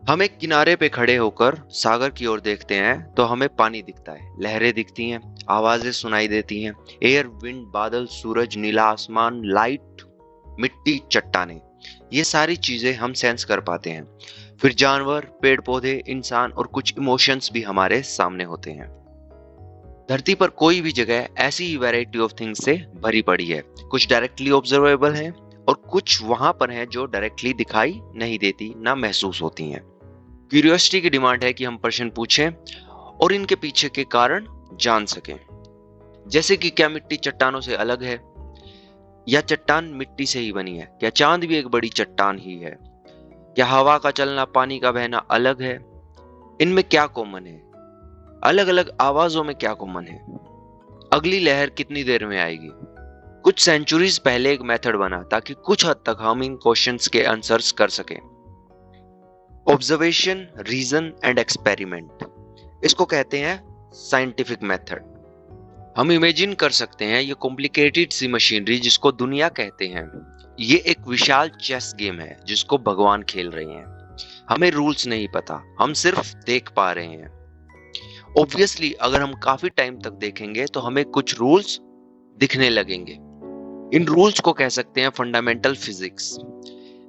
हम एक किनारे पे खड़े होकर सागर की ओर देखते हैं तो हमें पानी दिखता है, लहरें दिखती हैं, आवाजें सुनाई देती हैं। एयर, विंड, बादल, सूरज, नीला आसमान, लाइट, मिट्टी, चट्टानें, ये सारी चीजें हम सेंस कर पाते हैं। फिर जानवर, पेड़ पौधे, इंसान और कुछ इमोशंस भी हमारे सामने होते हैं। धरती पर कोई भी जगह ऐसी ही वैरायटी ऑफ थिंग्स से भरी पड़ी है। कुछ डायरेक्टली ऑब्जर्वेबल हैं और कुछ वहां पर हैं जो डायरेक्टली दिखाई नहीं देती, ना महसूस होती हैं। क्यूरियोसिटी की डिमांड है कि हम प्रश्न पूछें और इनके पीछे के कारण जान सकें। जैसे कि क्या मिट्टी चट्टानों से अलग है, या चट्टान मिट्टी से ही बनी है? क्या चांद भी एक बड़ी चट्टान ही है? क्या हवा का चलना, पानी का बहना अलग है? इनमें क्या कॉमन है? अलग अलग आवाजों में क्या कॉमन है? अगली लहर कितनी देर में आएगी? कुछ सेंचुरीज पहले एक मेथड बना ताकि कुछ हद तक हम इन क्वेश्चंस के आंसर्स कर सकें। ऑब्जर्वेशन, रीजन एंड एक्सपेरिमेंट, इसको कहते हैं साइंटिफिक मेथड। हम इमेजिन कर सकते हैं ये कॉम्प्लिकेटेड सी मशीनरी जिसको दुनिया कहते हैं, ये एक विशाल चेस गेम है जिसको भगवान खेल रहे हैं। हमें रूल्स नहीं पता, हम सिर्फ देख पा रहे हैं। ऑब्वियसली अगर हम काफी टाइम तक देखेंगे तो हमें कुछ रूल्स दिखने लगेंगे। इन रूल्स को कह सकते हैं फंडामेंटल फिजिक्स।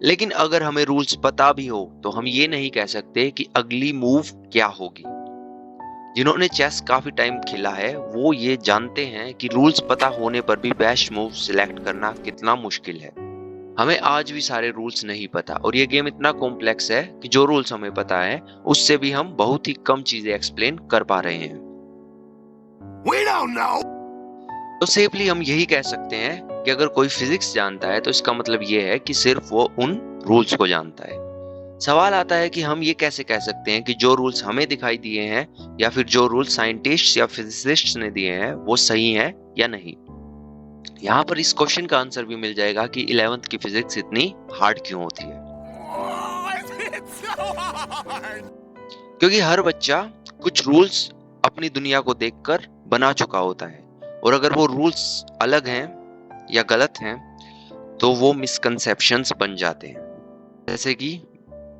लेकिन अगर हमें रूल्स पता भी हो तो हम ये नहीं कह सकते कि अगली मूव क्या होगी। जिन्होंने चेस काफी टाइम खेला है वो ये जानते हैं कि रूल्स पता होने पर भी बेस्ट मूव सिलेक्ट करना कितना मुश्किल है। हमें आज भी सारे रूल्स नहीं पता और ये गेम इतना कॉम्प्लेक्स है कि जो रूल्स हमें पता है उससे भी हम बहुत ही कम चीजें एक्सप्लेन कर पा रहे हैं। We don't know. तो सेफली हम यही कह सकते हैं कि अगर कोई फिजिक्स जानता है तो इसका मतलब ये है कि सिर्फ वो उन रूल्स को जानता है। सवाल आता है कि हम ये कैसे कह सकते हैं कि जो रूल्स हमें दिखाई दिए हैं या फिर जो रूल्स साइंटिस्ट या फिजिसिस्ट ने दिए हैं वो सही हैं या नहीं। यहाँ पर इस क्वेश्चन का आंसर भी मिल जाएगा कि 11th की फिजिक्स इतनी हार्ड क्यों होती है। क्योंकि हर बच्चा कुछ रूल्स अपनी दुनिया को देखकर बना चुका होता है और अगर वो रूल्स अलग हैं या गलत हैं तो वो मिसकंसेप्शंस बन जाते हैं। जैसे कि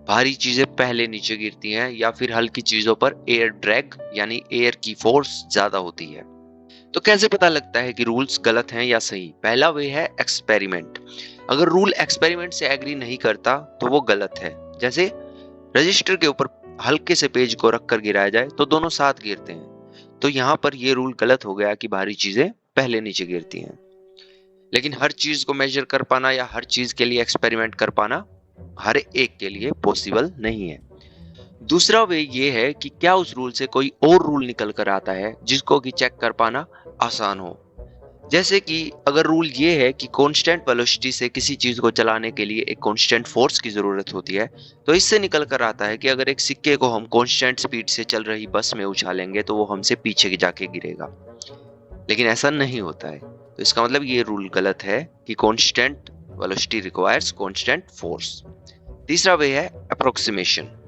भारी चीजें पहले नीचे गिरती हैं या फिर हल्की चीजों पर एयर ड्रैग यानी एयर की फोर्स ज्यादा होती है। तो कैसे पता लगता है कि रूल्स गलत हैं या सही? पहला वे है एक्सपेरिमेंट। अगर रूल एक्सपेरिमेंट से एग्री नहीं करता तो वो गलत है। जैसे रजिस्टर के ऊपर हल्के से पेज को रखकर गिराया जाए तो दोनों साथ गिरते हैं, तो यहाँ पर ये रूल गलत हो गया कि भारी चीजें पहले नीचे गिरती हैं। लेकिन हर चीज को मेजर कर पाना या हर चीज के लिए एक्सपेरिमेंट कर पाना हर एक के लिए पॉसिबल नहीं है। दूसरा वे ये है कि क्या उस रूल से कोई और रूल निकल कर आता है जिसको कि चेक कर पाना आसान हो। जैसे कि अगर रूल ये है कि कांस्टेंट वेलोसिटी से किसी चीज को चलाने के लिए एक कांस्टेंट फोर्स की जरूरत होती है, तो इससे निकल कर आता है कि अगर एक सिक्के को हम कांस्टेंट स्पीड से चल रही बस में उछालेंगे तो वो हमसे पीछे जाके गिरेगा। लेकिन ऐसा नहीं होता है, तो इसका मतलब ये रूल गलत है कि constant velocity requires constant force. तीसरा वे है अप्रोक्सीमेशन।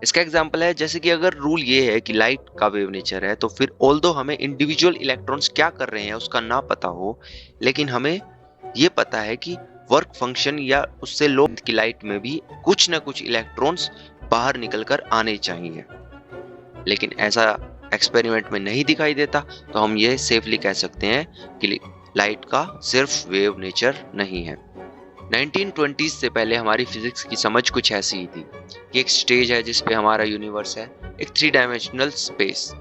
इसका एग्जांपल है जैसे कि अगर रूल ये है कि लाइट का वेव नेचर है तो फिर ऑल्दो हमें इंडिविजुअल इलेक्ट्रॉन्स क्या कर रहे हैं उसका ना पता हो, लेकिन हमें ये पता है कि वर्क फंक्शन या उससे लो की लाइट में भी कुछ ना कुछ इलेक्ट्रॉन्स बाहर निकलकर आने चाहिए। लेकिन ऐसा एक्सपेरिमेंट में नहीं दिखाई देता, तो हम ये सेफली कह सकते हैं कि लाइट का सिर्फ वेव नेचर नहीं है। 1920s से पहले हमारी फिजिक्स की समझ कुछ ऐसी ही थी कि एक स्टेज है जिस पे हमारा यूनिवर्स है, एक 3 डायमेंशनल स्पेस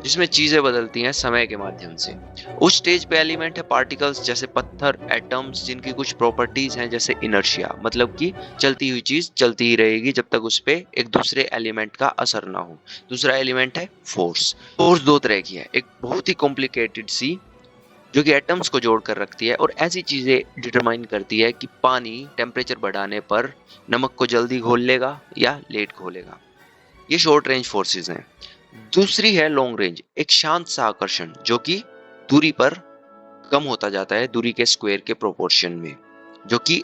जिसमें चीजें बदलती हैं समय के माध्यम से। उस स्टेज पे एलिमेंट है पार्टिकल्स जैसे पत्थर, एटम्स जिनकी कुछ प्रॉपर्टीज हैं जैसे इनर्शिया, मतलब कि चलती हुई चीज चलती ही रहेगी जब तक उस पे एक दूसरे एलिमेंट का असर ना हो। दूसरा एलिमेंट है फोर्स। फोर्स दो तरह की है, एक बहुत ही कॉम्प्लिकेटेड सी जो कि एटम्स को जोड़कर रखती है और ऐसी चीजें डिटरमाइन करती है कि पानी टेम्परेचर बढ़ाने पर नमक को जल्दी घोल लेगा या लेट घोलेगा। ये शॉर्ट रेंज फोर्सेस हैं। दूसरी है लॉन्ग रेंज, एक शांत सा आकर्षण जो कि दूरी पर कम होता जाता है, दूरी के स्क्वायर के प्रोपोर्शन में, जो कि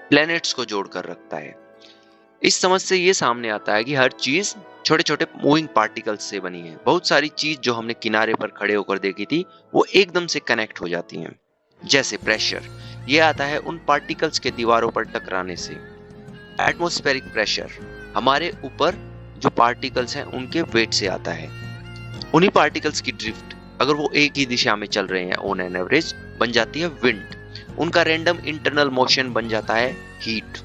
प्लैनेट्स को जोड़कर रखता है। इस समझ से ये सामने आता है कि हर चीज छोटे छोटे मूविंग पार्टिकल्स से बनी है। बहुत सारी चीज जो हमने किनारे पर खड़े होकर देखी थी वो एकदम से कनेक्ट हो जाती हैं। जैसे प्रेशर, ये आता है उन पार्टिकल्स के दीवारों पर टकराने से। एटमॉस्फेरिक प्रेशर, हमारे ऊपर जो पार्टिकल्स हैं उनके वेट से आता है। उन्हीं पार्टिकल्स की ड्रिफ्ट अगर वो एक ही दिशा में चल रहे हैं ऑन एन एवरेज बन जाती है विंड। उनका रैंडम इंटरनल मोशन बन जाता है हीट।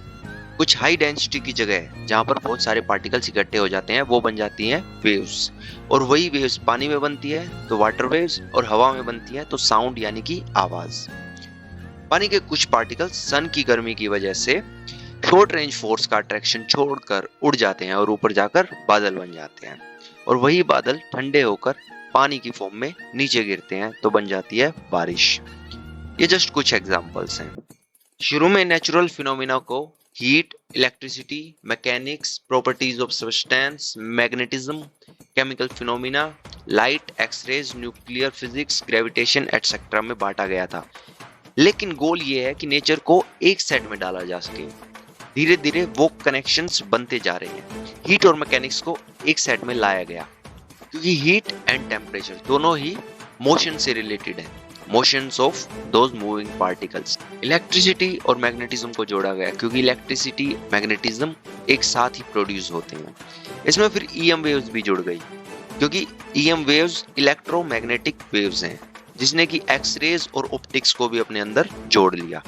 कुछ हाई डेंसिटी की जगह जहां पर बहुत सारे पार्टिकल्स इकट्ठे हो जाते हैं वो बन जाती हैं वेव्स। और वही वेव्स पानी में बनती है तो वाटर वेव्स, और हवा में बनती है तो साउंड यानी कि आवाज। पानी के कुछ पार्टिकल्स सन की गर्मी की वजह से शॉर्ट रेंज फोर्स का अट्रैक्शन छोड़कर उड़ जाते हैं और ऊपर जाकर बादल बन जाते हैं। और वही बादल ठंडे होकर पानी की फॉर्म में नीचे गिरते हैं तो बन जाती है बारिश। ये जस्ट कुछ एग्जांपल्स हैं। शुरू में नेचुरल फिनोमिना को heat, electricity, mechanics, properties of substance, magnetism, chemical phenomena, light, X-rays, nuclear physics, gravitation etcetera में बांटा गया था। लेकिन गोल ये है कि नेचर को एक सेट में डाला जा सके। धीरे धीरे वो कनेक्शंस बनते जा रहे हैं। हीट और मैकेनिक्स को एक सेट में लाया गया क्योंकि हीट एंड टेम्परेचर दोनों ही मोशन से रिलेटेड है, motions of those moving particles. Electricity और मैग्नेटिज्म को जोड़ा गया क्योंकि इलेक्ट्रिसिटी, मैग्नेटिज्म एक साथ ही प्रोड्यूस होते हैं। इसमें फिर ईएम वेव्स भी जुड़ गई क्योंकि ईएम वेव्स इलेक्ट्रोमैग्नेटिक वेव्स हैं, जिसने कि एक्सरेज और ऑप्टिक्स को भी अपने अंदर जोड़ लिया।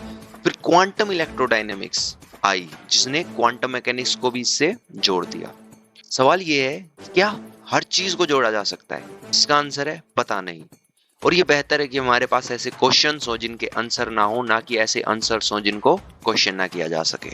फिर क्वांटम इलेक्ट्रोडायनेमिक्स आई जिसने क्वांटम मैकेनिक्स को भी इससे जोड़ दिया। सवाल ये है क्या हर चीज को जोड़ा जा सकता है? इसका आंसर है पता नहीं। और ये बेहतर है कि हमारे पास ऐसे क्वेश्चंस हो जिनके आंसर ना हो, ना कि ऐसे आंसर्स हो जिनको क्वेश्चन ना किया जा सके।